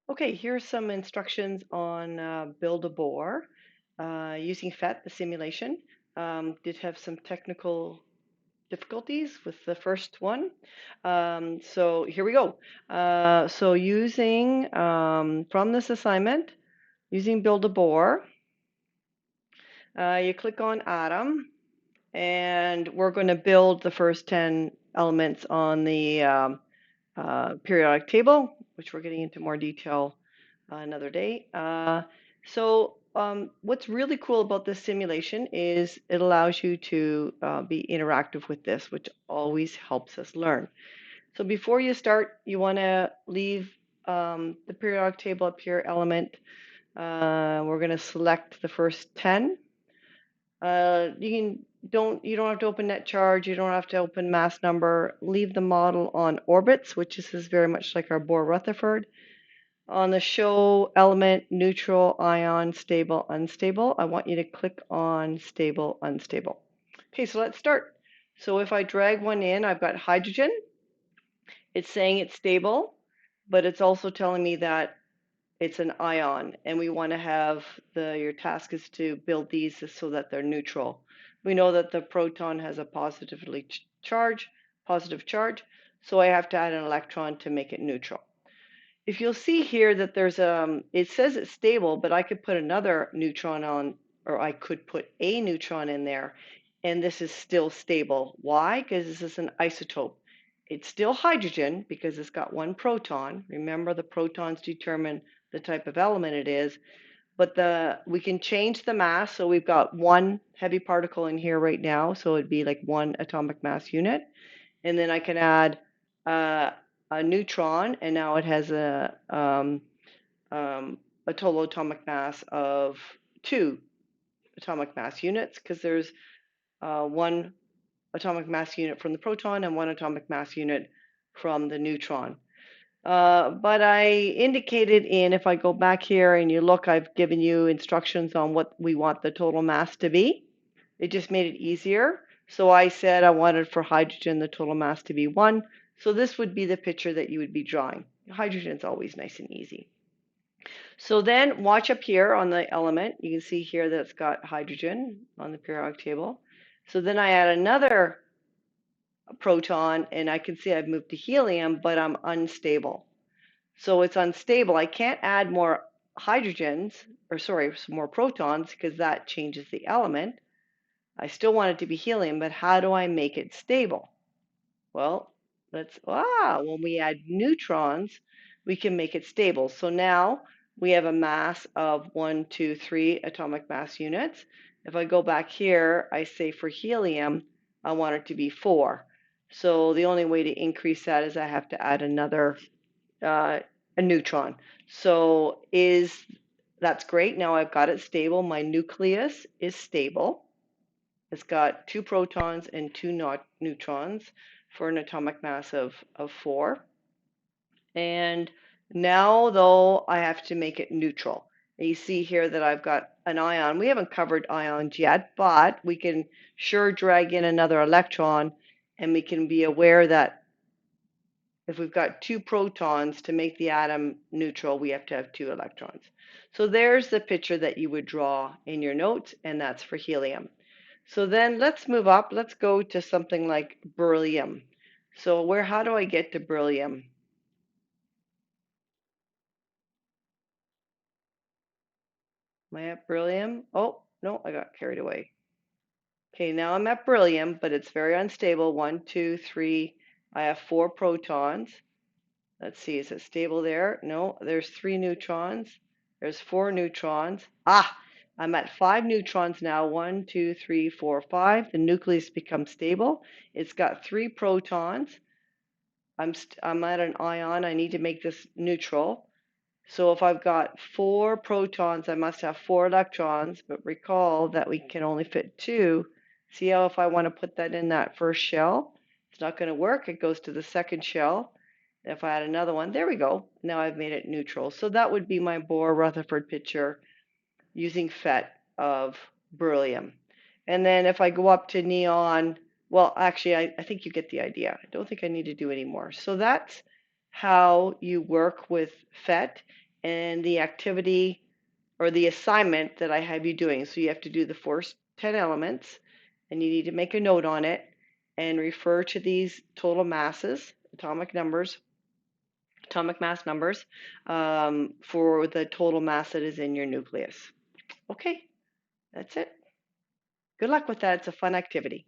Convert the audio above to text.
Okay, here's some instructions on build a Bohr using PHet, the simulation. Did have some technical difficulties with the first one. So here we go. So using, from this assignment, using build a Bohr, you click on Atom, and we're going to build the first 10 elements on the periodic table, which we're getting into more detail another day. What's really cool about this simulation is it allows you to be interactive with this, which always helps us learn. So before you start, you want to leave the periodic table up here, element. We're going to select the first 10. You don't have to open net charge. You don't have to open mass number. Leave the model on orbits, which is very much like our Bohr-Rutherford. On the show element, neutral, ion, stable, unstable, I want you to click on stable, unstable. Okay, so let's start. So if I drag one in, I've got hydrogen. It's saying it's stable, but it's also telling me that it's an ion, and we want to have your task is to build these so that they're neutral. We know that the proton has a positive charge, so I have to add an electron to make it neutral. If you'll see here that there's it says it's stable, but I could put another neutron on, or I could put a neutron in there, and this is still stable. Why? Because this is an isotope. It's still hydrogen because it's got one proton. Remember, the protons determine the type of element it is, but we can change the mass. So we've got one heavy particle in here right now, so it'd be like one atomic mass unit. And then I can add a neutron, and now it has a total atomic mass of 2 atomic mass units, because there's one atomic mass unit from the proton and one atomic mass unit from the neutron. But I indicated if I go back here and you look, I've given you instructions on what we want the total mass to be. It just made it easier. So I said I wanted for hydrogen the total mass to be 1. So this would be the picture that you would be drawing. Hydrogen is always nice and easy. So then watch up here on the element. You can see here that it's got hydrogen on the periodic table. So then I add another proton, and I can see I've moved to helium, but I'm unstable. So it's unstable. I can't add more hydrogens, or sorry, some more protons, because that changes the element. I still want it to be helium, but how do I make it stable? Well, when we add neutrons, we can make it stable. So now we have a mass of 1, 2, 3 atomic mass units. If I go back here, I say for helium, I want it to be 4. So the only way to increase that is I have to add another a neutron. So that's great. Now I've got it stable. My nucleus is stable. It's got 2 protons and 2 neutrons for an atomic mass of 4. And now, though, I have to make it neutral. And you see here that I've got an ion. We haven't covered ions yet, but we can sure drag in another electron, and we can be aware that if we've got 2 protons to make the atom neutral, we have to have 2 electrons. So there's the picture that you would draw in your notes, and that's for helium. So then let's move up. Let's go to something like beryllium. So how do I get to beryllium? Am I at beryllium? Oh, no, I got carried away. Okay, now I'm at beryllium, but it's very unstable. 1, 2, 3. I have 4 protons. Let's see, is it stable there? No, there's 3 neutrons. There's 4 neutrons. I'm at 5 neutrons now. 1, 2, 3, 4, 5. The nucleus becomes stable. It's got 3 protons. I'm at an ion. I need to make this neutral. So if I've got 4 protons, I must have 4 electrons. But recall that we can only fit 2. See how if I want to put that in that first shell, it's not going to work. It goes to the second shell. If I add another one, there we go. Now I've made it neutral. So that would be my Bohr-Rutherford picture using PHet of beryllium. And then if I go up to neon, well, actually, I think you get the idea. I don't think I need to do any more. So that's how you work with PHet. and the activity or the assignment that I have you doing. So you have to do the first 10 elements, and you need to make a note on it and refer to these total masses, atomic mass numbers, for the total mass that is in your nucleus. Okay, that's it. Good luck with that. It's a fun activity.